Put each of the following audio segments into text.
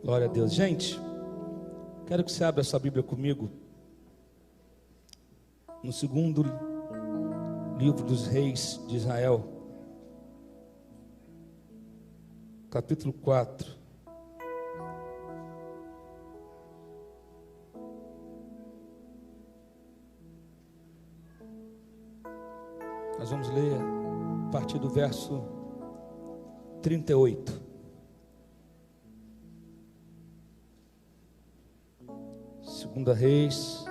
Glória a Deus. Gente, quero que você abra sua Bíblia comigo no segundo livro dos reis de Israel, capítulo 4. Nós vamos ler a partir do verso 38. Segunda Reis,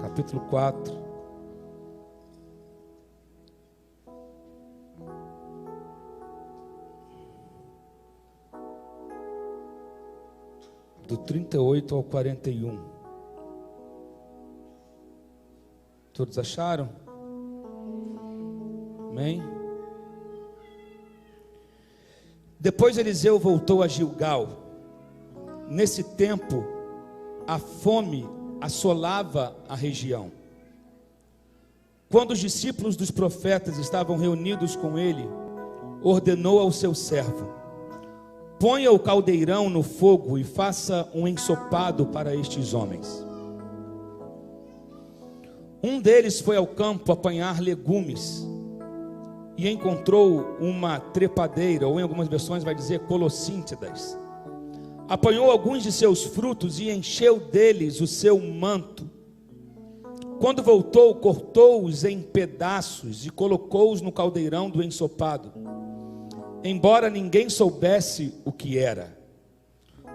capítulo 4. Do 38 ao 41. Todos acharam? Amém? Depois Eliseu voltou a Gilgal. Nesse tempo, a fome assolava a região. Quando os discípulos dos profetas estavam reunidos com ele, ordenou ao seu servo: ponha o caldeirão no fogo e faça um ensopado para estes homens. Um deles foi ao campo apanhar legumes e encontrou uma trepadeira, ou em algumas versões vai dizer colossíntidas. Apanhou alguns de seus frutos e encheu deles o seu manto. Quando voltou, cortou-os em pedaços e colocou-os no caldeirão do ensopado, embora ninguém soubesse o que era.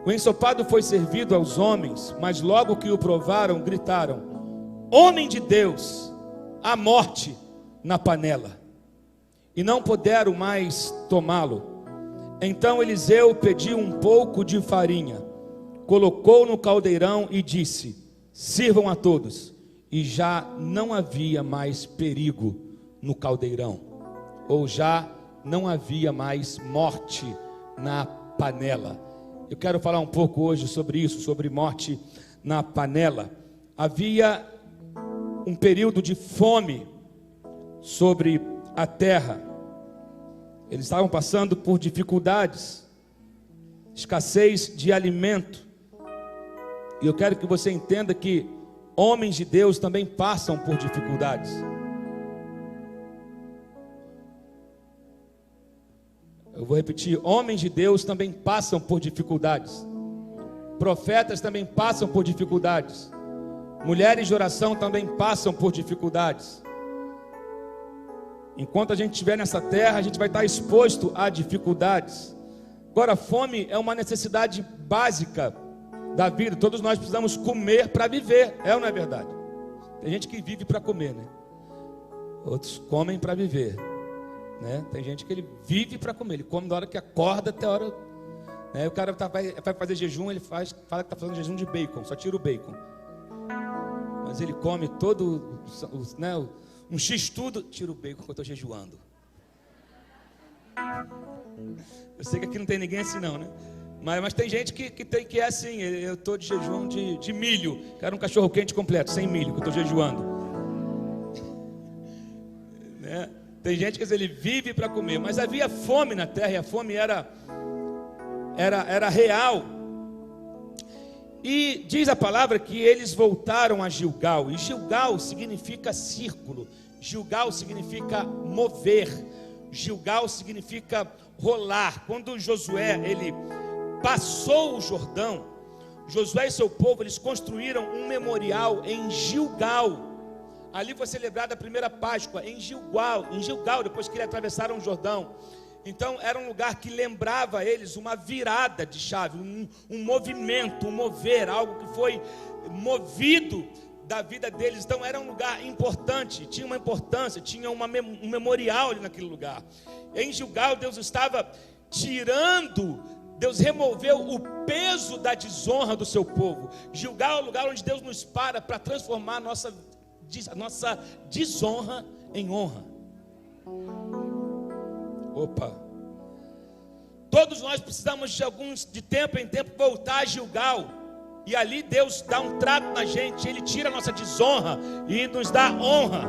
O ensopado foi servido aos homens, mas logo que o provaram, gritaram: homem de Deus, a morte na panela. E não puderam mais tomá-lo. Então Eliseu pediu um pouco de farinha, colocou no caldeirão e disse: sirvam a todos. E já não havia mais perigo no caldeirão, ou já não havia mais morte na panela. Eu quero falar um pouco hoje sobre isso, sobre morte na panela. Havia um período de fome sobre a terra. Eles estavam passando por dificuldades, escassez de alimento. E eu quero que você entenda que homens de Deus também passam por dificuldades. Eu vou repetir: homens de Deus também passam por dificuldades. Profetas também passam por dificuldades. Mulheres de oração também passam por dificuldades. Enquanto a gente estiver nessa terra, a gente vai estar exposto a dificuldades. Agora, fome é uma necessidade básica da vida. Todos nós precisamos comer para viver, é ou não é verdade? Tem gente que vive para comer, né? Outros comem para viver, né? Tem gente que ele vive para comer, ele come da hora que acorda até a hora, né? O cara vai fazer jejum, ele fala que está fazendo jejum de bacon, só tira o bacon. Mas ele come todo, né, um X tudo, tira o bacon que eu estou jejuando. Eu sei que aqui não tem ninguém assim não, né? Mas tem gente que é assim: eu estou de jejum de milho, quero um cachorro quente completo, sem milho, que eu estou jejuando. Né? Tem gente que ele vive para comer, mas havia fome na terra, e a fome era real. E diz a palavra que eles voltaram a Gilgal, e Gilgal significa círculo, Gilgal significa mover, Gilgal significa rolar. Quando Josué ele passou o Jordão, Josué e seu povo, eles construíram um memorial em Gilgal. Ali foi celebrada a primeira Páscoa em Gilgal, depois que eles atravessaram o Jordão. Então era um lugar que lembrava a eles uma virada de chave, um movimento, um mover, algo que foi movido da vida deles. Então era um lugar importante, tinha uma importância, tinha um memorial ali naquele lugar. Em Gilgal, Deus estava Deus removeu o peso da desonra do seu povo. Gilgal é o lugar onde Deus nos para transformar a nossa desonra em honra. Opa! Todos nós precisamos de tempo em tempo voltar a Gilgal. E ali Deus dá um trato na gente. Ele tira a nossa desonra e nos dá honra.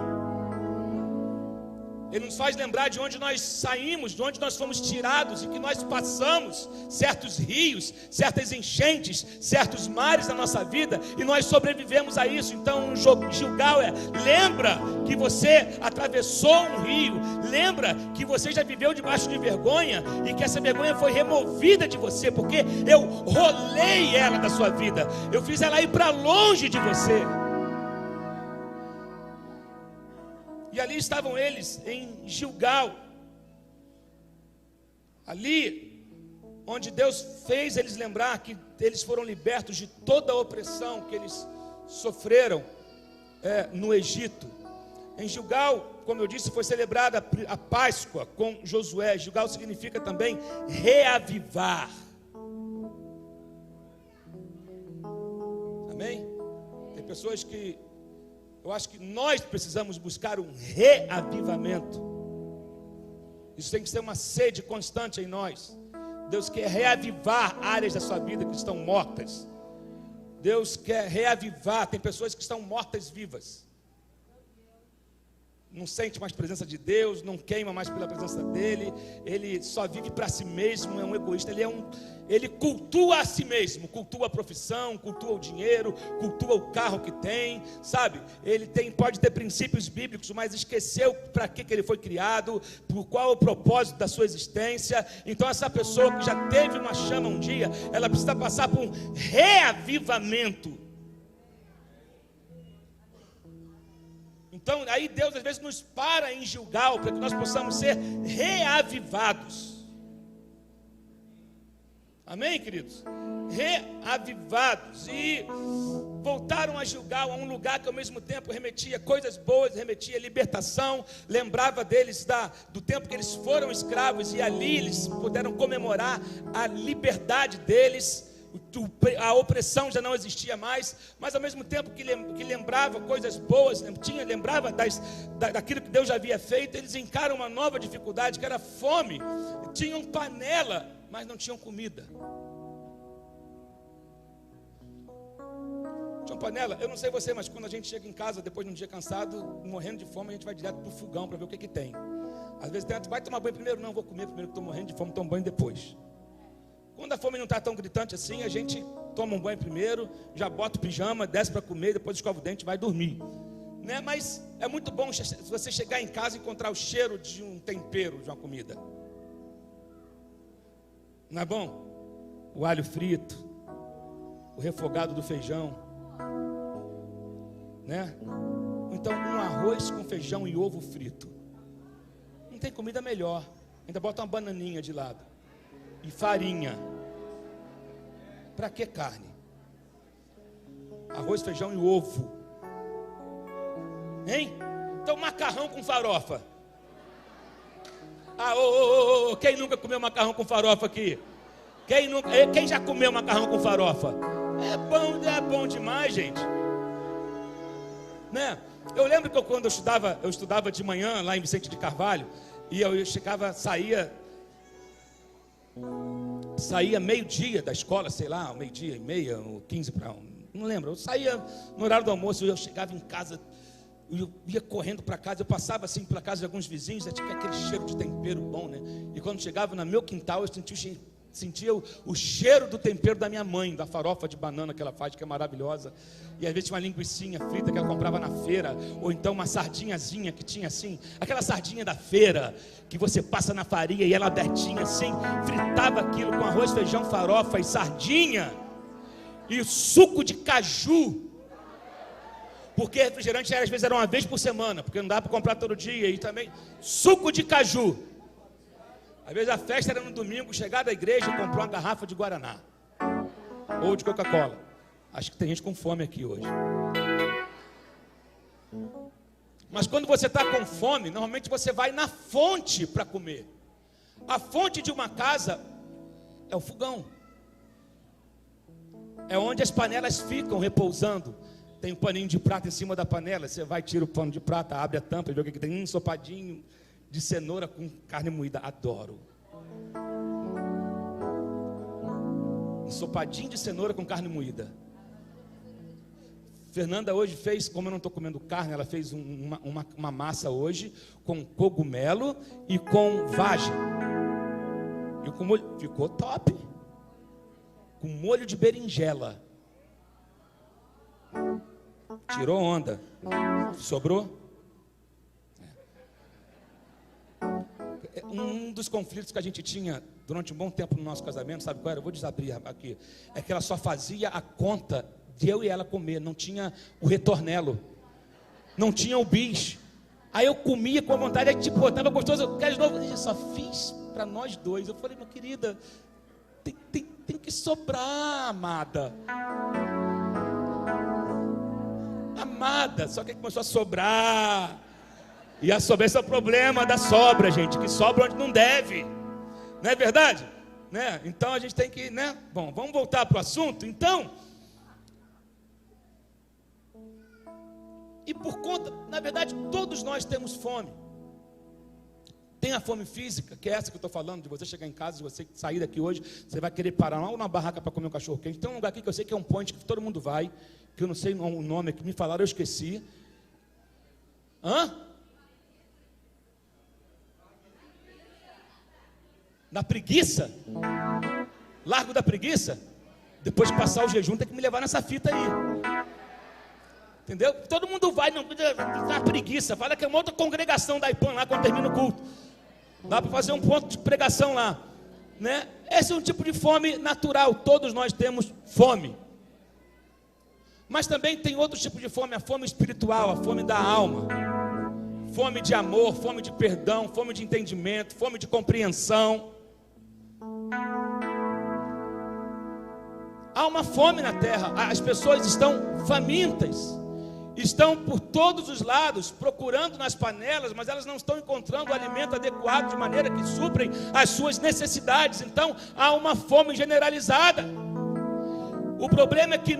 Ele nos faz lembrar de onde nós saímos, de onde nós fomos tirados e que nós passamos certos rios, certas enchentes, certos mares na nossa vida e nós sobrevivemos a isso. Então, Gilgal lembra que você atravessou um rio, lembra que você já viveu debaixo de vergonha e que essa vergonha foi removida de você, porque eu rolei ela da sua vida, eu fiz ela ir para longe de você. E ali estavam eles, em Gilgal, ali onde Deus fez eles lembrar que eles foram libertos de toda a opressão que eles sofreram no Egito. Em Gilgal, como eu disse, foi celebrada a Páscoa com Josué. Gilgal significa também reavivar. Amém? Tem pessoas que eu acho que nós precisamos buscar um reavivamento. Isso tem que ser uma sede constante em nós. Deus quer reavivar áreas da sua vida que estão mortas. Deus quer reavivar. Tem pessoas que estão mortas vivas. Não sente mais presença de Deus, não queima mais pela presença dele, ele só vive para si mesmo, é um egoísta, ele cultua a si mesmo, cultua a profissão, cultua o dinheiro, cultua o carro que tem, sabe? Ele pode ter princípios bíblicos, mas esqueceu para que ele foi criado, por qual é o propósito da sua existência. Então essa pessoa que já teve uma chama um dia, ela precisa passar por um reavivamento. Então, aí Deus às vezes nos para em Gilgal, para que nós possamos ser reavivados. Amém, queridos? Reavivados. E voltaram a Gilgal, a um lugar que ao mesmo tempo remetia coisas boas, remetia libertação, lembrava deles do tempo que eles foram escravos, e ali eles puderam comemorar a liberdade deles. A opressão já não existia mais, mas ao mesmo tempo que lembrava coisas boas, lembrava daquilo que Deus já havia feito, eles encaram uma nova dificuldade, que era fome. Tinham panela, mas não tinham comida. Tinham panela, eu não sei você, mas quando a gente chega em casa, depois de um dia cansado, morrendo de fome, a gente vai direto para o fogão para ver o que tem. Às vezes vai tomar banho primeiro? Não, vou comer primeiro que estou morrendo de fome, tomo banho depois. Quando a fome não está tão gritante assim, a gente toma um banho primeiro, já bota o pijama, desce para comer, depois escova o dente e vai dormir, né? Mas é muito bom você chegar em casa e encontrar o cheiro de um tempero, de uma comida. Não é bom? O alho frito, o refogado do feijão, né? Então um arroz com feijão e ovo frito. Não tem comida melhor. Ainda bota uma bananinha de lado. E farinha. Para que carne? Arroz, feijão e ovo. Hein? Então macarrão com farofa. Quem nunca comeu macarrão com farofa aqui? Quem já comeu macarrão com farofa? É bom demais, gente. Né? Eu lembro que quando eu estudava de manhã lá em Vicente de Carvalho, e eu chegava, saía meio-dia da escola, sei lá, meio-dia e meia, ou 15 para 1, não lembro. Eu saía no horário do almoço, eu chegava em casa, eu ia correndo para casa, eu passava assim pela casa de alguns vizinhos, tinha aquele cheiro de tempero bom, né? E quando chegava no meu quintal, eu sentia o cheiro do tempero da minha mãe, da farofa de banana que ela faz, que é maravilhosa. E às vezes tinha uma linguicinha frita que ela comprava na feira, ou então uma sardinhazinha que tinha assim, aquela sardinha da feira, que você passa na farinha e ela abertinha assim, fritava aquilo com arroz, feijão, farofa e sardinha, e suco de caju, porque refrigerante às vezes era uma vez por semana, porque não dava para comprar todo dia, e também suco de caju. Às vezes a festa era no domingo, chegar da igreja e comprar uma garrafa de Guaraná ou de Coca-Cola. Acho que tem gente com fome aqui hoje. Mas quando você está com fome, normalmente você vai na fonte para comer. A fonte de uma casa é o fogão. É onde as panelas ficam repousando. Tem um paninho de prata em cima da panela. Você vai, tira o pano de prata, abre a tampa e vê o que tem. Um ensopadinho de cenoura com carne moída. Adoro. Ensopadinho de cenoura com carne moída. Fernanda hoje fez, como eu não estou comendo carne, ela fez uma massa hoje com cogumelo e com vagem. E com molho, ficou top. Com molho de berinjela. Tirou onda. Sobrou? Um dos conflitos que a gente tinha durante um bom tempo no nosso casamento, sabe qual era? Eu vou desabrir aqui. É que ela só fazia a conta de eu e ela comer, não tinha o retornelo, não tinha o bis. Aí eu comia com a vontade, aí tipo, estava gostoso, eu quero de novo. Eu só fiz para nós dois. Eu falei, minha querida, tem que sobrar, amada. Amada, só que começou a sobrar. E a sobra, esse é o problema da sobra, gente, que sobra onde não deve. Não é verdade? Né? Então a gente tem que, né? Bom, vamos voltar para o assunto, então. E por conta, na verdade, todos nós temos fome. Tem a fome física, que é essa que eu estou falando, de você chegar em casa, de você sair daqui hoje, você vai querer parar lá na barraca para comer um cachorro quente. Tem um lugar aqui que eu sei que é um point, que todo mundo vai, que eu não sei o nome, que me falaram, eu esqueci. Hã? Na Preguiça? Largo da Preguiça? Depois de passar o jejum, tem que me levar nessa fita aí. Entendeu? Todo mundo vai na Preguiça. Fala que é uma outra congregação da IPAN lá quando termina o culto. Dá para fazer um ponto de pregação lá, né? Esse é um tipo de fome natural. Todos nós temos fome. Mas também tem outro tipo de fome, a fome espiritual, a fome da alma. Fome de amor, fome de perdão, fome de entendimento, fome de compreensão. Há uma fome na terra, as pessoas estão famintas, estão por todos os lados procurando nas panelas, mas elas não estão encontrando o alimento adequado de maneira que suprem as suas necessidades. Então há uma fome generalizada. O problema é que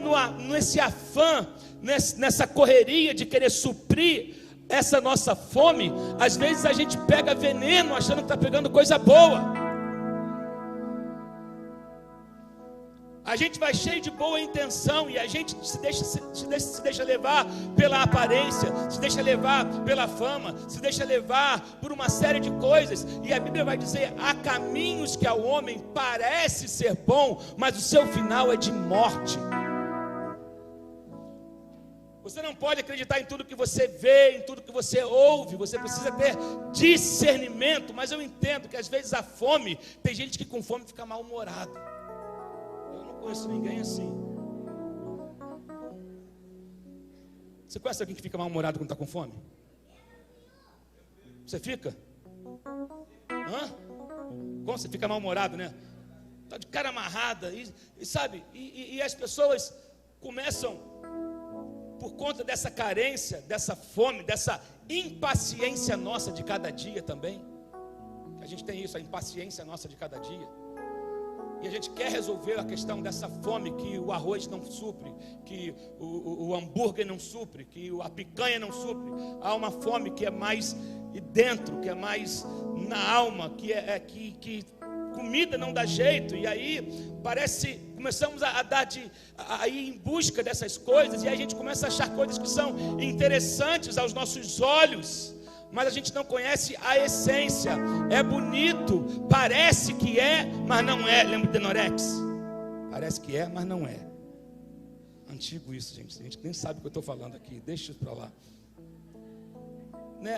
nesse afã, nessa correria de querer suprir essa nossa fome, às vezes a gente pega veneno achando que está pegando coisa boa. A gente vai cheio de boa intenção e a gente se deixa levar pela aparência, se deixa levar pela fama, se deixa levar por uma série de coisas. E a Bíblia vai dizer, há caminhos que ao homem parece ser bom, mas o seu final é de morte. Você não pode acreditar em tudo que você vê, em tudo que você ouve. Você precisa ter discernimento. Mas eu entendo que às vezes a fome, tem gente que com fome fica mal-humorado. Eu não conheço ninguém assim. Você conhece alguém que fica mal-humorado quando está com fome? Você fica? Hã? Como você fica mal-humorado, né? Está de cara amarrada. E sabe, e as pessoas começam, por conta dessa carência, dessa fome, dessa impaciência nossa de cada dia também. A gente tem isso, a impaciência nossa de cada dia. E a gente quer resolver a questão dessa fome que o arroz não supre, que o hambúrguer não supre, que a picanha não supre. Há uma fome que é mais dentro, que é mais na alma, que comida não dá jeito. E aí começamos a ir em busca dessas coisas, e aí a gente começa a achar coisas que são interessantes aos nossos olhos, mas a gente não conhece a essência. É bonito, parece que é, mas não é. Lembra de Denorex? Parece que é, mas não é. Antigo isso, gente. A gente nem sabe o que eu estou falando aqui. Deixa isso para lá.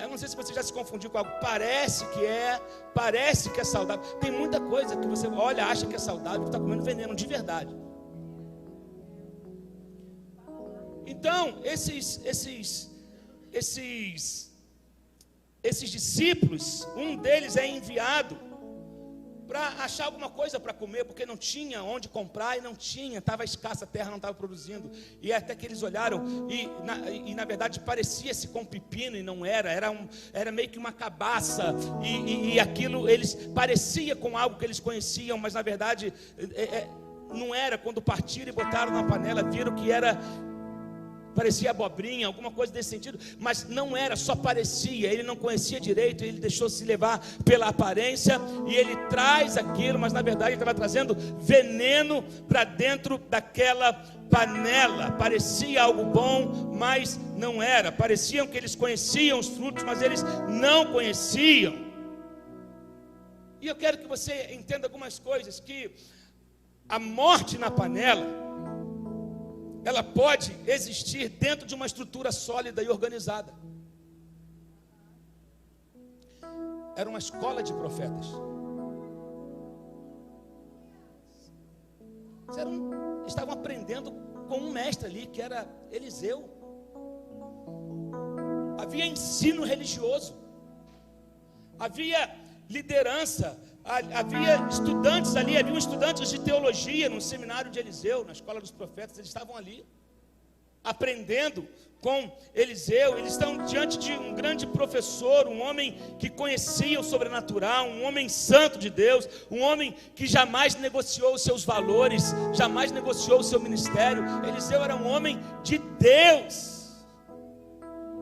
Eu não sei se você já se confundiu com algo. Parece que é saudável. Tem muita coisa que você olha, acha que é saudável, que está comendo veneno de verdade. Então, esses discípulos, um deles é enviado para achar alguma coisa para comer, porque não tinha onde comprar e não tinha, estava escassa, a terra não estava produzindo. E até que eles olharam e na verdade parecia-se com pepino e não era meio que uma cabaça, e aquilo eles parecia com algo que eles conheciam, mas na verdade não era. Quando partiram e botaram na panela, viram que era parecia abobrinha, alguma coisa desse sentido, mas não era, só parecia. Ele não conhecia direito, ele deixou se levar pela aparência, e ele traz aquilo, mas na verdade ele estava trazendo veneno para dentro daquela panela. Parecia algo bom, mas não era. Pareciam que eles conheciam os frutos, mas eles não conheciam. E eu quero que você entenda algumas coisas, que a morte na panela, ela pode existir dentro de uma estrutura sólida e organizada. Era uma escola de profetas. Estavam aprendendo com um mestre ali, que era Eliseu. Havia ensino religioso, havia liderança, havia estudantes ali, haviam estudantes de teologia no seminário de Eliseu, na escola dos profetas. Eles estavam ali, aprendendo com Eliseu. Eles estão diante de um grande professor, um homem que conhecia o sobrenatural, um homem santo de Deus, um homem que jamais negociou os seus valores, jamais negociou o seu ministério. Eliseu era um homem de Deus,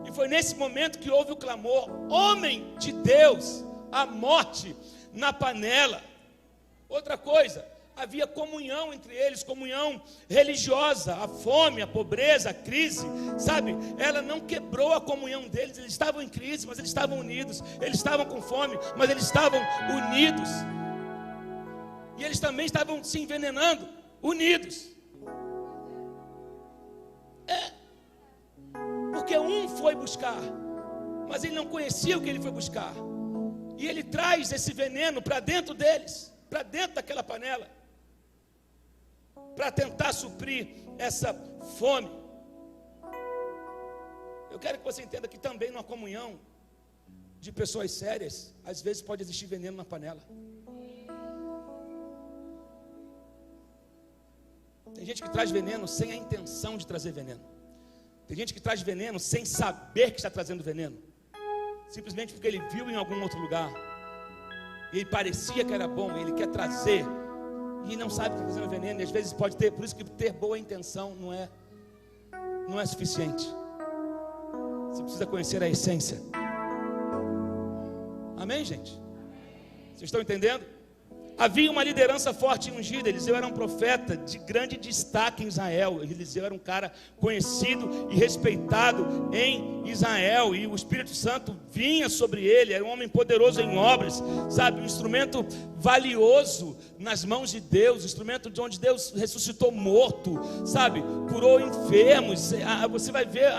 e foi nesse momento que houve o clamor: homem de Deus, a morte na panela. Outra coisa, havia comunhão entre eles, comunhão religiosa. A fome, a pobreza, a crise, sabe, ela não quebrou a comunhão deles. Eles estavam em crise, mas eles estavam unidos. Eles estavam com fome, mas eles estavam unidos. E eles também estavam se envenenando, unidos. Porque um foi buscar, mas ele não conhecia o que ele foi buscar. E ele traz esse veneno para dentro deles, para dentro daquela panela, para tentar suprir essa fome. Eu quero que você entenda que também numa comunhão de pessoas sérias, às vezes pode existir veneno na panela. Tem gente que traz veneno sem a intenção de trazer veneno. Tem gente que traz veneno sem saber que está trazendo veneno, simplesmente porque ele viu em algum outro lugar, e ele parecia que era bom, e ele quer trazer, e não sabe que está trazendo veneno. E às vezes pode ter, por isso que ter boa intenção não é suficiente. Você precisa conhecer a essência. Amém, gente? Vocês estão entendendo? Havia uma liderança forte e ungida. Eliseu era um profeta de grande destaque em Israel. Eliseu era um cara conhecido e respeitado em Israel, e o Espírito Santo vinha sobre ele. Era um homem poderoso em obras, sabe, um instrumento valioso nas mãos de Deus, um instrumento de onde Deus ressuscitou morto, sabe, curou enfermos. Você vai ver,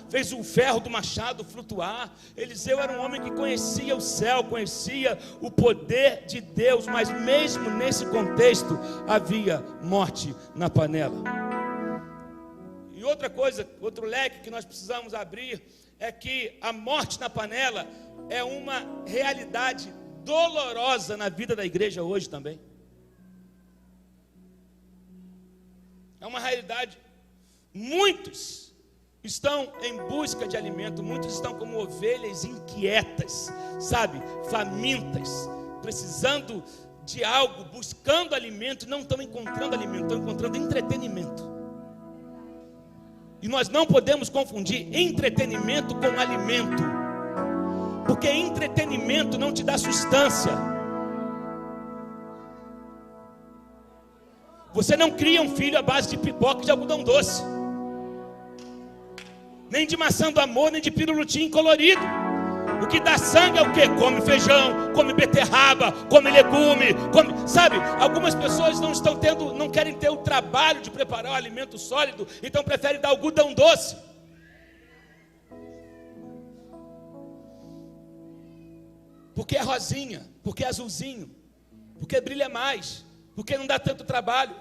fez o ferro do machado flutuar. Eliseu era um homem que conhecia o céu, conhecia o poder de Deus, mas mesmo nesse contexto havia morte na panela. E outra coisa, outro leque que nós precisamos abrir, é que a morte na panela é uma realidade dolorosa na vida da igreja hoje também. É uma realidade. Muitos estão em busca de alimento, muitos estão como ovelhas inquietas, sabe, famintas, precisando de algo, buscando alimento, não estão encontrando alimento, estão encontrando entretenimento. E nós não podemos confundir entretenimento com alimento, porque entretenimento não te dá substância. Você não cria um filho à base de pipoca e de algodão doce, nem de maçã do amor, nem de pirulitinho colorido. O que dá sangue é o quê? Come feijão, come beterraba, come legume, come, sabe? Algumas pessoas não querem ter o trabalho de preparar o alimento sólido, então preferem dar algodão doce. Porque é rosinha, porque é azulzinho, porque brilha mais, porque não dá tanto trabalho.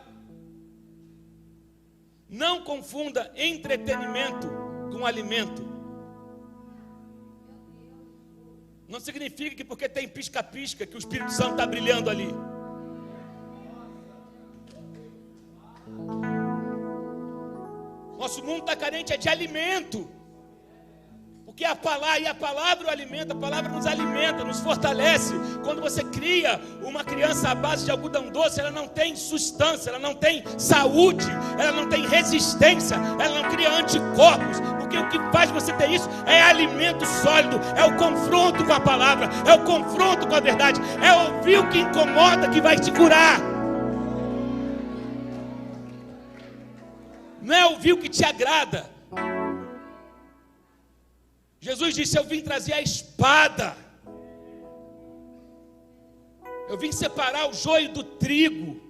Não confunda entretenimento com alimento. Não significa que porque tem pisca-pisca que o Espírito Santo está brilhando ali. Nosso mundo está carente de alimento, Porque a palavra o alimenta, a palavra nos alimenta, nos fortalece. Quando você cria uma criança à base de algodão doce, ela não tem substância, ela não tem saúde, ela não tem resistência, ela não cria anticorpos. Porque o que faz você ter isso é alimento sólido, é o confronto com a palavra, é o confronto com a verdade, é ouvir o que incomoda que vai te curar. Não é ouvir o que te agrada. Jesus disse: eu vim trazer a espada. Eu vim separar o joio do trigo.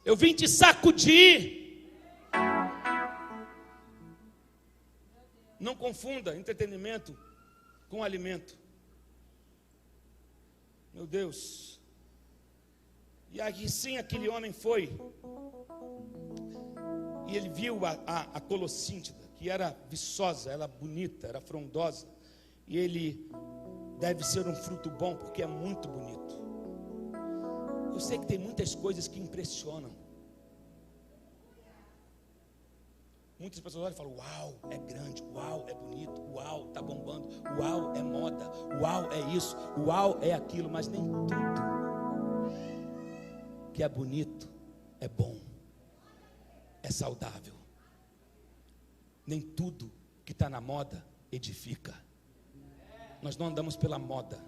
Eu vim te sacudir. Não confunda entretenimento com alimento. Meu Deus. E aí sim aquele homem foi. E ele viu a colossíntida, que era viçosa, era bonita, era frondosa. E ele deve ser um fruto bom, porque é muito bonito. Eu sei que tem muitas coisas que impressionam. Muitas pessoas olham e falam: uau, é grande, uau, é bonito, uau, está bombando, uau, é moda, uau, é isso, uau, é aquilo. Mas nem tudo que é bonito é bom, é saudável. Nem tudo que está na moda edifica. Nós não andamos pela moda.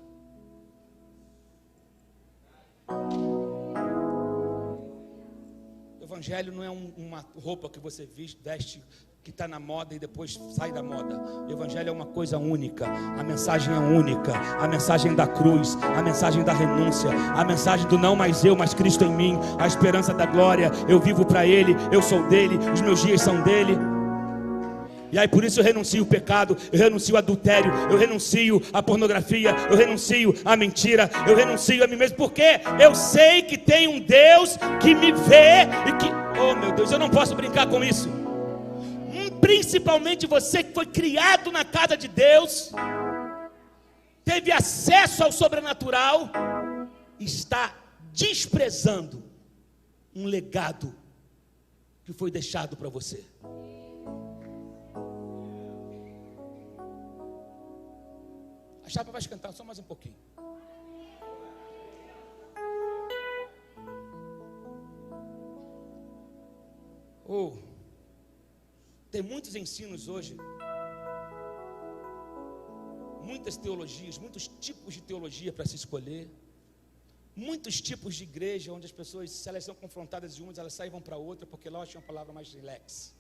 O evangelho não é uma roupa que você veste que está na moda e depois sai da moda. O evangelho é uma coisa única. A mensagem é única. A mensagem da cruz, a mensagem da renúncia, a mensagem do não mais eu, mas Cristo em mim, a esperança da glória. Eu vivo para Ele, eu sou dele, os meus dias são dele. E aí por isso eu renuncio o pecado, eu renuncio o adultério, eu renuncio a pornografia, eu renuncio a mentira, eu renuncio a mim mesmo, porque eu sei que tem um Deus que me vê e que, oh meu Deus, eu não posso brincar com isso. Principalmente você que foi criado na casa de Deus, teve acesso ao sobrenatural, está desprezando um legado que foi deixado para você. A chapa vai cantar só mais um pouquinho. Tem muitos ensinos hoje, muitas teologias, muitos tipos de teologia para se escolher, muitos tipos de igreja onde as pessoas, se elas são confrontadas de umas, elas saem e vão para outra, porque lá acham uma palavra mais relax.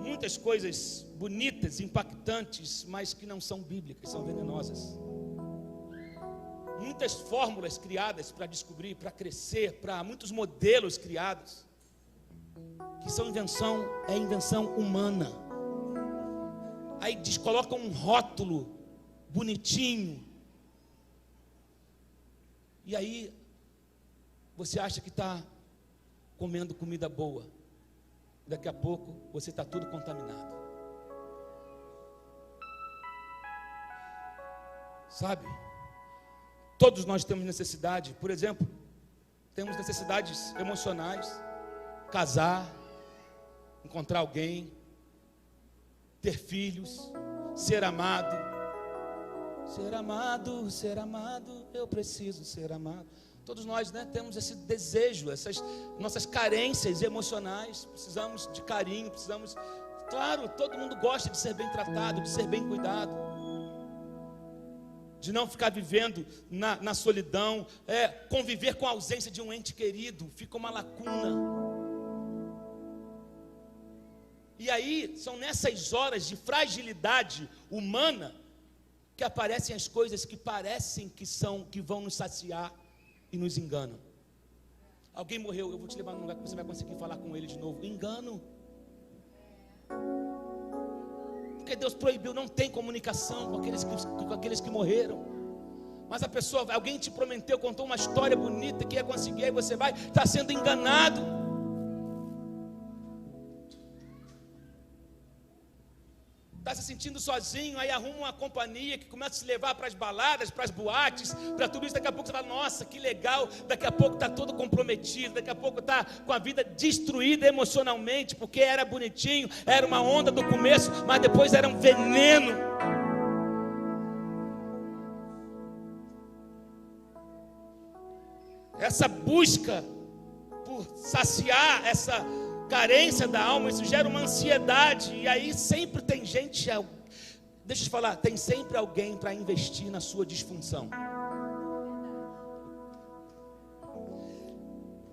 Muitas coisas bonitas, impactantes, mas que não são bíblicas, são venenosas. Muitas fórmulas criadas para descobrir, para crescer, para muitos modelos criados, que são invenção humana. Aí colocam um rótulo bonitinho, e aí você acha que está comendo comida boa. Daqui a pouco você está tudo contaminado. Sabe? Todos nós temos necessidade. Por exemplo, temos necessidades emocionais. Casar, encontrar alguém, ter filhos, ser amado. Ser amado, eu preciso ser amado. Todos nós, temos esse desejo, essas nossas carências emocionais. Precisamos de carinho, precisamos. Claro, todo mundo gosta de ser bem tratado, de ser bem cuidado, de não ficar vivendo na solidão, conviver com a ausência de um ente querido, fica uma lacuna. E aí, são nessas horas de fragilidade humana que aparecem as coisas que parecem que vão nos saciar e nos enganam. Alguém morreu, eu vou te levar num lugar que você vai conseguir falar com ele de novo. Engano. Porque Deus proibiu, não tem comunicação com aqueles que morreram. Mas alguém te prometeu, contou uma história bonita que ia conseguir, aí você vai, está sendo enganado. está se sentindo sozinho, aí arruma uma companhia que começa a se levar para as baladas, para as boates, para tudo isso. Daqui a pouco você fala, nossa, que legal. Daqui a pouco está todo comprometido, daqui a pouco está com a vida destruída emocionalmente, porque era bonitinho, era uma onda do começo, mas depois era um veneno. Essa busca por saciar essa carência da alma, isso gera uma ansiedade, e aí sempre tem gente, deixa eu te falar, tem sempre alguém para investir na sua disfunção.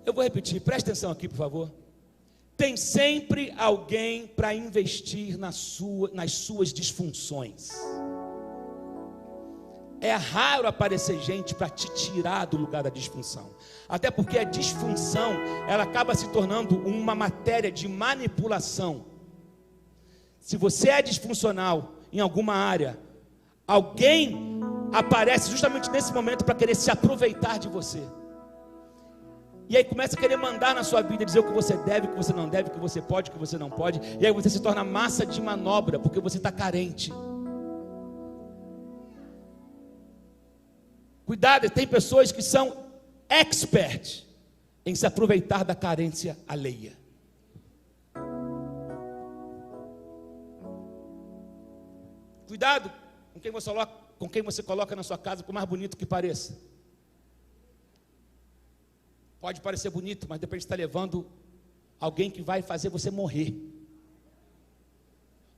Eu vou repetir, presta atenção aqui, por favor. Tem sempre alguém para investir nas suas disfunções. É raro aparecer gente para te tirar do lugar da disfunção. Até porque a disfunção, ela acaba se tornando uma matéria de manipulação. Se você é disfuncional em alguma área, alguém aparece justamente nesse momento para querer se aproveitar de você. E aí começa a querer mandar na sua vida, dizer o que você deve, o que você não deve, o que você pode, o que você não pode. E aí você se torna massa de manobra, porque você está carente. Cuidado, tem pessoas que são expert em se aproveitar da carência alheia. Cuidado com quem você coloca na sua casa, por mais bonito que pareça. Pode parecer bonito, mas depois está levando alguém que vai fazer você morrer.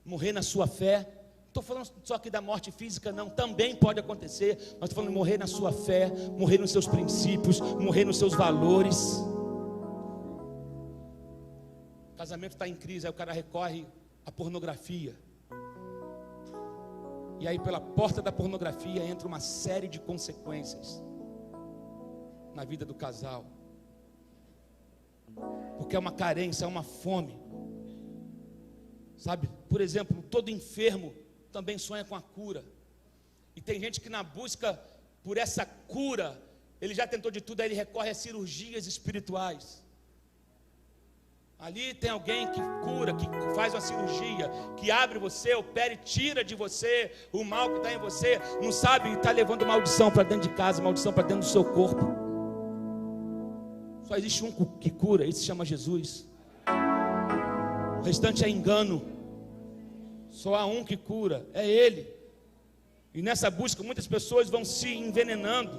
Morrer na sua fé. Estou falando só aqui da morte física, não, também pode acontecer, mas estou falando de morrer na sua fé, morrer nos seus princípios, morrer nos seus valores. O casamento está em crise, aí o cara recorre à pornografia. E aí pela porta da pornografia entra uma série de consequências na vida do casal. Porque é uma carência, é uma fome. Sabe, por exemplo, todo enfermo também sonha com a cura. E tem gente que na busca por essa cura, ele já tentou de tudo, aí ele recorre a cirurgias espirituais. Ali tem alguém que cura, que faz uma cirurgia, que abre você, opera e tira de você o mal que está em você. Não sabe, está levando maldição para dentro de casa, maldição para dentro do seu corpo. Só existe um que cura, esse se chama Jesus. O restante é engano. Só há um que cura, é Ele. E nessa busca muitas pessoas vão se envenenando,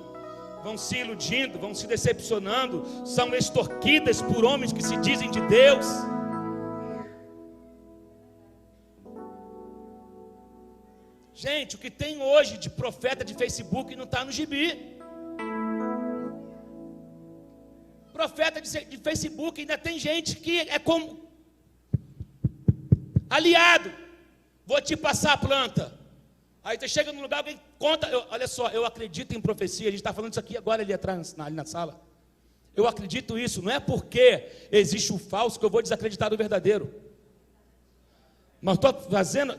vão se iludindo, vão se decepcionando, são extorquidas por homens que se dizem de Deus. Gente, o que tem hoje de profeta de Facebook não está no gibi. Profeta de Facebook, ainda tem gente que é como aliado. Vou te passar a planta. Aí você chega num lugar, alguém conta. Olha só, eu acredito em profecia. A gente está falando isso aqui agora ali atrás, ali na sala. Eu acredito isso. Não é porque existe o falso que eu vou desacreditar do verdadeiro. Mas estou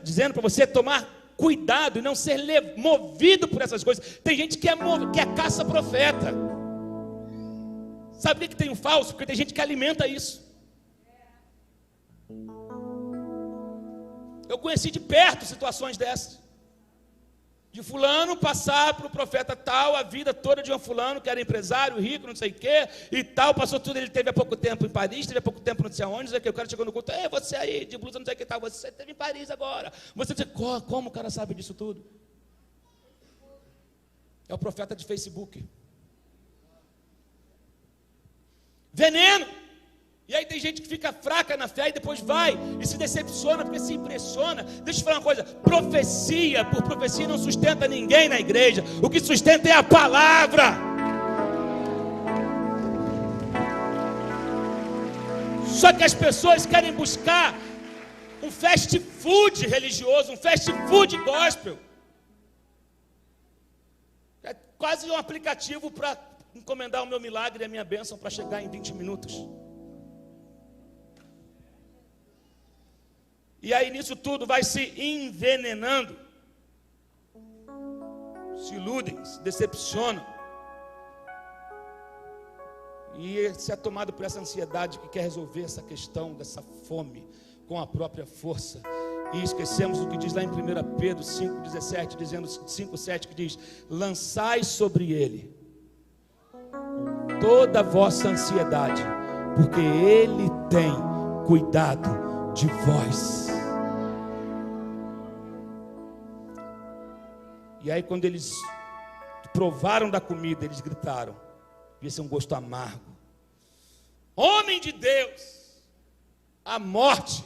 dizendo para você tomar cuidado e não ser movido por essas coisas. Tem gente que é caça-profeta. Sabe por que tem o falso? Porque tem gente que alimenta isso. Eu conheci de perto situações dessas. De fulano passar para o profeta tal, a vida toda de um fulano que era empresário, rico, não sei o que, e tal, passou tudo, ele teve há pouco tempo em Paris, teve há pouco tempo não sei aonde, não sei o que, o cara chegou no culto, você aí, de blusa, não sei o que tal, você esteve em Paris agora. Você diz, como o cara sabe disso tudo? É o profeta de Facebook. Veneno! E aí tem gente que fica fraca na fé e depois vai e se decepciona porque se impressiona. Deixa eu te falar uma coisa, profecia por profecia não sustenta ninguém na igreja. O que sustenta é a palavra. Só que as pessoas querem buscar um fast food religioso, um fast food gospel. É quase um aplicativo para encomendar o meu milagre e a minha bênção para chegar em 20 minutos. E aí nisso tudo vai se envenenando. Se iludem, se decepcionam. E se é tomado por essa ansiedade que quer resolver essa questão dessa fome com a própria força. E esquecemos o que diz lá em 1 Pedro 5,17, dizendo 5,7, que diz: lançai sobre ele toda a vossa ansiedade, porque ele tem cuidado de vós. E aí, quando eles provaram da comida, eles gritaram: esse é um gosto amargo. Homem de Deus, a morte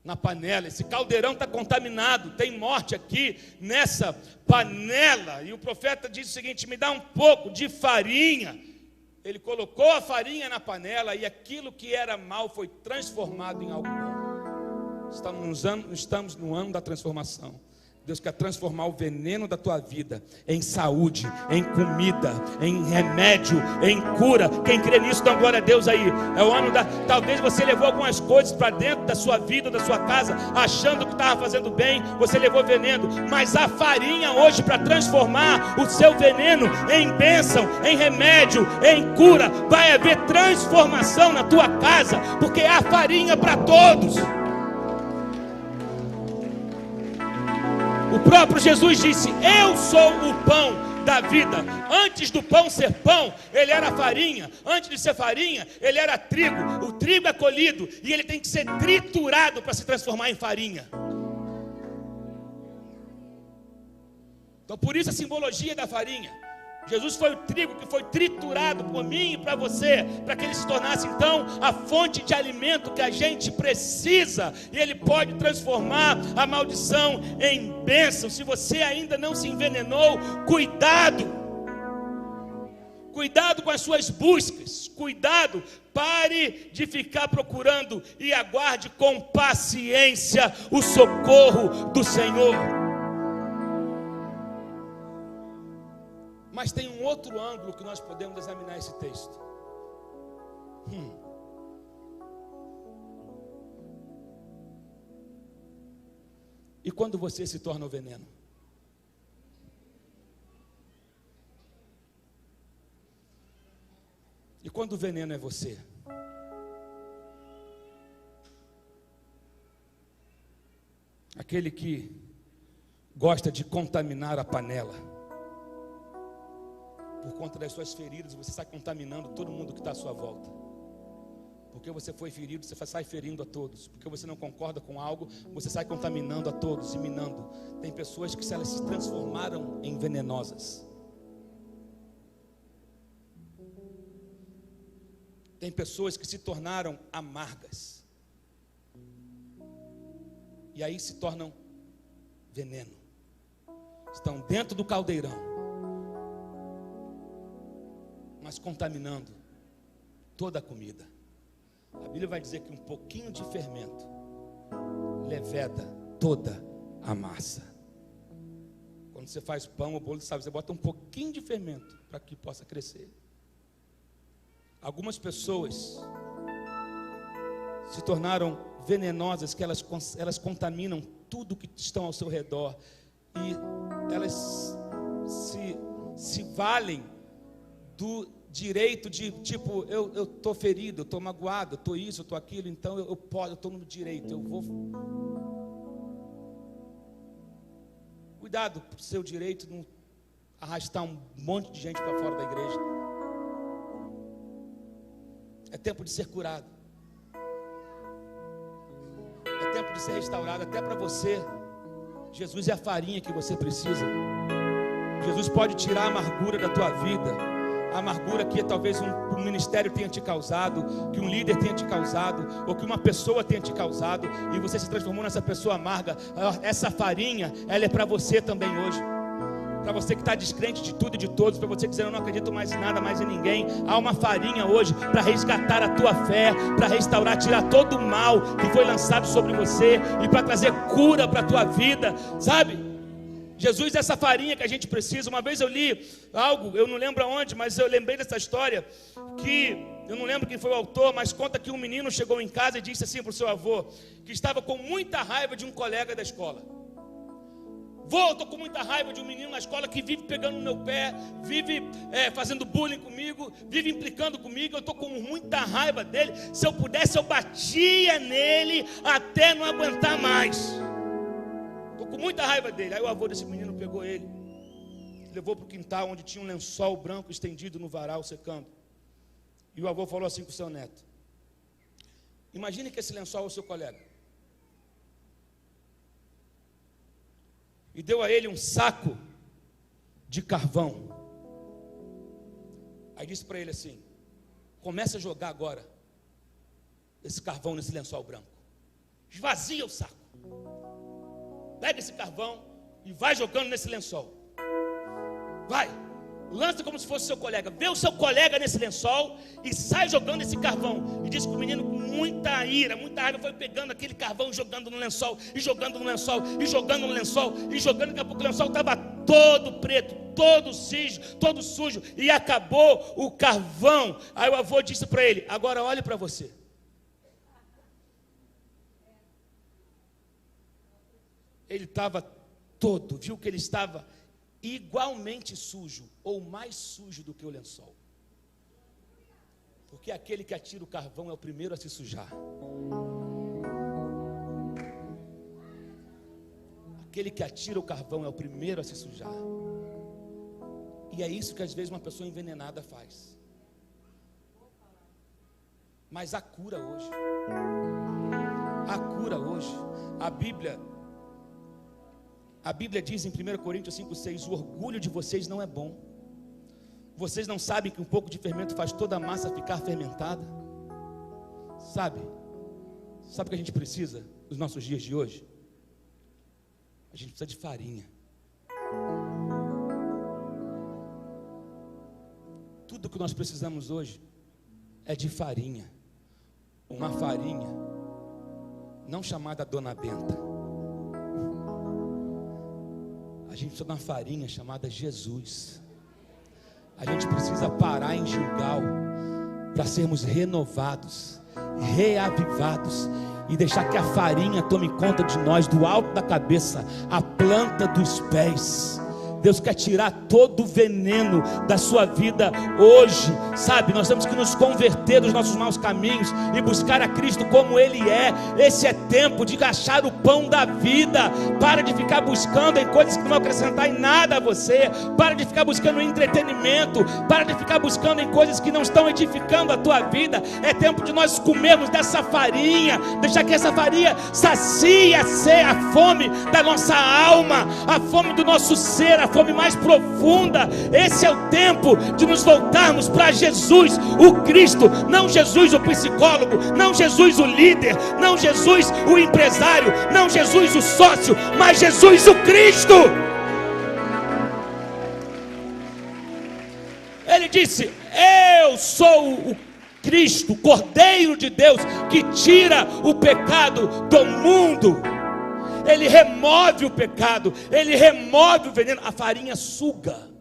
na panela, esse caldeirão está contaminado, tem morte aqui nessa panela. E o profeta diz o seguinte: me dá um pouco de farinha. Ele colocou a farinha na panela e aquilo que era mal foi transformado em algo bom. Estamos no ano da transformação. Deus quer transformar o veneno da tua vida em saúde, em comida, em remédio, em cura. Quem crê nisso, dá glória a Deus aí. É o ano da... Talvez você levou algumas coisas para dentro da sua vida, da sua casa, achando que estava fazendo bem, você levou veneno. Mas a farinha hoje, para transformar o seu veneno em bênção, em remédio, em cura, vai haver transformação na tua casa, porque há farinha para todos. O próprio Jesus disse: eu sou o pão da vida. Antes do pão ser pão, ele era farinha. Antes de ser farinha, ele era trigo. O trigo é colhido e ele tem que ser triturado para se transformar em farinha. Então, por isso a simbologia da farinha. Jesus foi o trigo que foi triturado por mim e para você, para que ele se tornasse então a fonte de alimento que a gente precisa, e ele pode transformar a maldição em bênção. Se você ainda não se envenenou, cuidado com as suas buscas, cuidado, pare de ficar procurando e aguarde com paciência o socorro do Senhor. Mas tem um outro ângulo que nós podemos examinar esse texto. E quando você se torna o veneno? E quando o veneno é você? Aquele que gosta de contaminar a panela. Por conta das suas feridas, você sai contaminando todo mundo que está à sua volta. Porque você foi ferido, você sai ferindo a todos. Porque você não concorda com algo, você sai contaminando a todos e minando. Tem pessoas que elas se transformaram em venenosas. Tem pessoas que se tornaram amargas. E aí se tornam veneno. Estão dentro do caldeirão, mas contaminando toda a comida. A Bíblia vai dizer que um pouquinho de fermento leveda toda a massa. Quando você faz pão ou bolo, sabe, você bota um pouquinho de fermento para que possa crescer. Algumas pessoas se tornaram venenosas, que elas contaminam tudo que estão ao seu redor, e elas se valem do direito de, tipo, eu estou ferido, eu estou magoado, eu estou isso, eu estou aquilo, então eu estou no direito, eu vou. Cuidado para o seu direito não arrastar um monte de gente para fora da igreja. É tempo de ser curado. É tempo de ser restaurado, até para você. Jesus é a farinha que você precisa. Jesus pode tirar a amargura da tua vida. A amargura que talvez um ministério tenha te causado, que um líder tenha te causado, ou que uma pessoa tenha te causado, e você se transformou nessa pessoa amarga. Essa farinha, ela é para você também hoje. Para você que está descrente de tudo e de todos, para você que diz: eu não acredito mais em nada, mais em ninguém. Há uma farinha hoje para resgatar a tua fé, para restaurar, tirar todo o mal que foi lançado sobre você, e para trazer cura para a tua vida, sabe? Jesus é essa farinha que a gente precisa. Uma vez eu li algo, eu não lembro aonde, mas eu lembrei dessa história, que eu não lembro quem foi o autor, mas conta que um menino chegou em casa e disse assim para o seu avô, que estava com muita raiva de um colega da escola. Vô, estou com muita raiva de um menino na escola que vive pegando no meu pé, vive fazendo bullying comigo, vive implicando comigo. Eu estou com muita raiva dele. Se eu pudesse, eu batia nele até não aguentar mais. Estou com muita raiva dele. Aí o avô desse menino pegou ele, levou para o quintal onde tinha um lençol branco estendido no varal secando. E o avô falou assim para o seu neto: imagine que esse lençol é o seu colega. E deu a ele um saco de carvão. Aí disse para ele assim: comece a jogar agora esse carvão nesse lençol branco. Esvazia o saco. Pega esse carvão e vai jogando nesse lençol. Vai. Lança como se fosse seu colega. Vê o seu colega nesse lençol e sai jogando esse carvão. E disse que o menino, com muita ira, muita raiva, foi pegando aquele carvão e jogando no lençol, e jogando no lençol, e jogando no lençol, e jogando. Daqui a pouco o lençol estava todo preto, todo sujo, e acabou o carvão. Aí o avô disse para ele: agora olhe para você. Ele estava todo, viu que ele estava igualmente sujo, ou mais sujo do que o lençol. Porque aquele que atira o carvão é o primeiro a se sujar. Aquele que atira o carvão é o primeiro a se sujar. E é isso que às vezes uma pessoa envenenada faz. Mas há cura hoje. Há cura hoje. A Bíblia diz em 1 Coríntios 5,6: o orgulho de vocês não é bom. Vocês não sabem que um pouco de fermento faz toda a massa ficar fermentada? Sabe o que a gente precisa nos nossos dias de hoje? A gente precisa de farinha. Tudo que nós precisamos hoje é de farinha. Uma farinha não chamada Dona Benta. A gente precisa de uma farinha chamada Jesus. A gente precisa parar em Gilgal para sermos renovados, reavivados e deixar que a farinha tome conta de nós, do alto da cabeça à planta dos pés. Deus quer tirar todo o veneno da sua vida hoje, sabe? Nós temos que nos converter dos nossos maus caminhos e buscar a Cristo como Ele é. Esse é tempo de achar o pão da vida. Para de ficar buscando em coisas que não vão acrescentar em nada a você. Para de ficar buscando em entretenimento. Para de ficar buscando em coisas que não estão edificando a tua vida. É tempo de nós comermos dessa farinha, deixar que essa farinha sacie a fome da nossa alma, a fome do nosso ser, a fome mais profunda. Esse é o tempo de nos voltarmos para Jesus, o Cristo. Não Jesus o psicólogo, não Jesus o líder, não Jesus o empresário, não Jesus o sócio, mas Jesus o Cristo. Ele disse: eu sou o Cristo, o Cordeiro de Deus, que tira o pecado do mundo. Ele remove o pecado, ele remove o veneno. A farinha suga,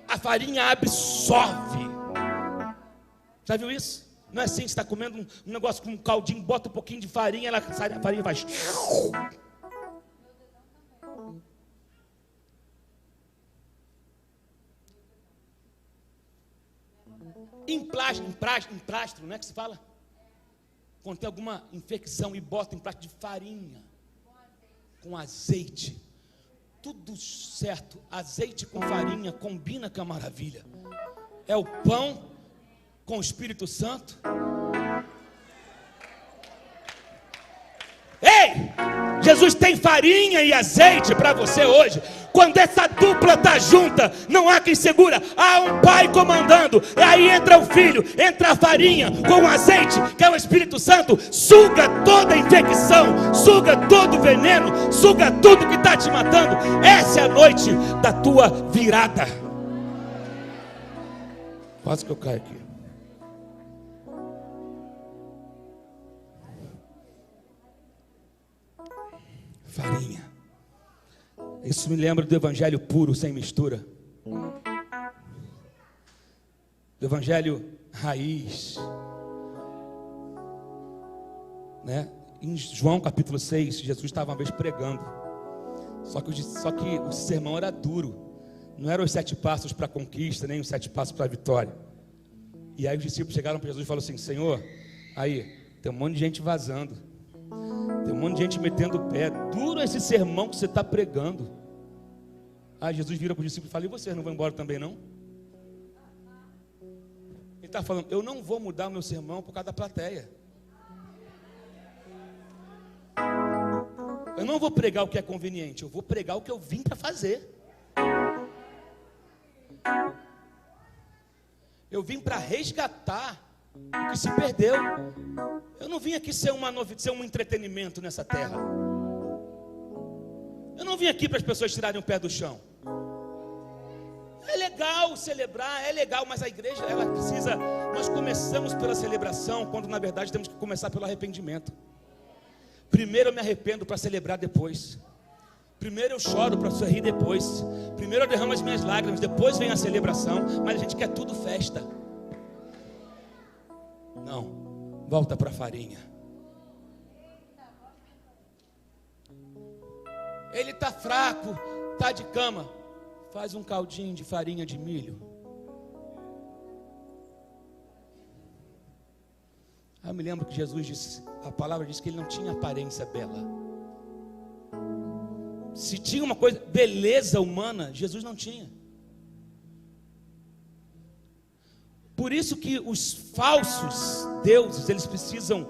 a farinha absorve. Já viu isso? Não é assim, você está comendo um negócio com um caldinho, bota um pouquinho de farinha, a farinha vai. Emplastro, não é que se fala? Quando tem alguma infecção e bota em prato de farinha, com azeite, tudo certo. Azeite com farinha combina, que é uma maravilha. É o pão com o Espírito Santo. Ei, Jesus tem farinha e azeite para você hoje. Quando essa dupla está junta, não há quem segura. Há um pai comandando, e aí entra o filho, entra a farinha com o azeite, que é o Espírito Santo. Suga toda a infecção, suga todo o veneno, suga tudo que está te matando. Essa é a noite da tua virada. Quase que eu caio aqui. Farinha. Isso me lembra do evangelho puro, sem mistura. Do evangelho raiz. Né? Em João capítulo 6, Jesus estava uma vez pregando. Só que o sermão era duro. Não eram os 7 passos para a conquista, nem os 7 passos para a vitória. E aí os discípulos chegaram para Jesus e falaram assim: Senhor, aí tem um monte de gente vazando, tem um monte de gente metendo o pé. Duro esse sermão que você está pregando. Aí Jesus vira para os discípulos e fala: e vocês não vão embora também não? Ele está falando: eu não vou mudar o meu sermão por causa da plateia. Eu não vou pregar o que é conveniente, eu vou pregar o que eu vim para fazer. Eu vim para resgatar o que se perdeu. Eu não vim aqui ser um entretenimento nessa terra. Eu não vim aqui para as pessoas tirarem o pé do chão. É legal celebrar, é legal, mas a igreja, ela precisa... Nós começamos pela celebração, quando na verdade temos que começar pelo arrependimento. Primeiro eu me arrependo para celebrar depois. Primeiro eu choro para sorrir depois. Primeiro eu derramo as minhas lágrimas, depois vem a celebração. Mas a gente quer tudo festa. Não, volta para a farinha. Ele está fraco, está de cama. Faz um caldinho de farinha de milho. Eu me lembro que Jesus disse, a palavra diz que ele não tinha aparência bela. Se tinha uma coisa, beleza humana, Jesus não tinha. Por isso que os falsos deuses, eles precisam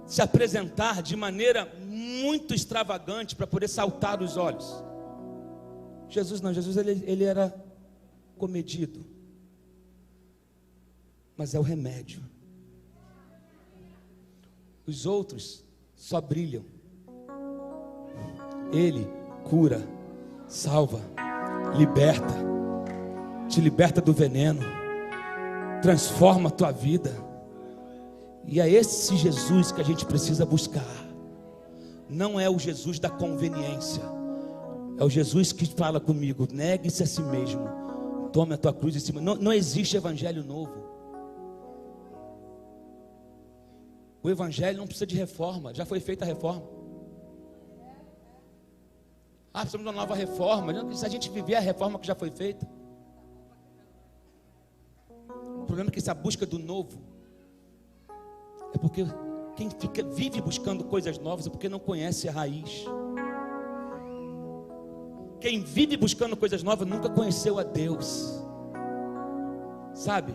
se apresentar de maneira muito extravagante para poder saltar os olhos. Jesus não, Jesus ele era comedido. Mas é o remédio. Os outros só brilham. Ele cura, salva, liberta, te liberta do veneno, transforma a tua vida. E é esse Jesus que a gente precisa buscar. Não é o Jesus da conveniência. É o Jesus que fala comigo: negue-se a si mesmo, tome a tua cruz em cima. Não existe evangelho novo. O evangelho não precisa de reforma, já foi feita a reforma. Precisamos de uma nova reforma. Se a gente viver a reforma que já foi feita. O problema é que essa busca do novo é porque quem vive buscando coisas novas é porque não conhece a raiz. Quem vive buscando coisas novas nunca conheceu a Deus. Sabe?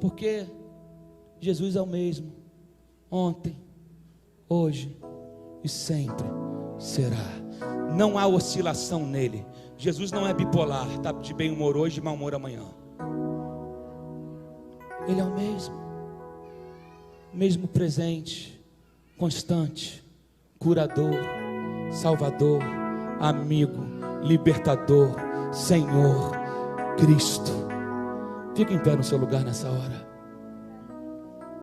Porque Jesus é o mesmo, ontem, hoje e sempre será. Não há oscilação nele. Jesus não é bipolar, está de bem humor hoje e de mau humor amanhã. Ele é o mesmo presente, constante, curador, salvador, amigo, libertador, Senhor, Cristo. Fica em pé no seu lugar nessa hora.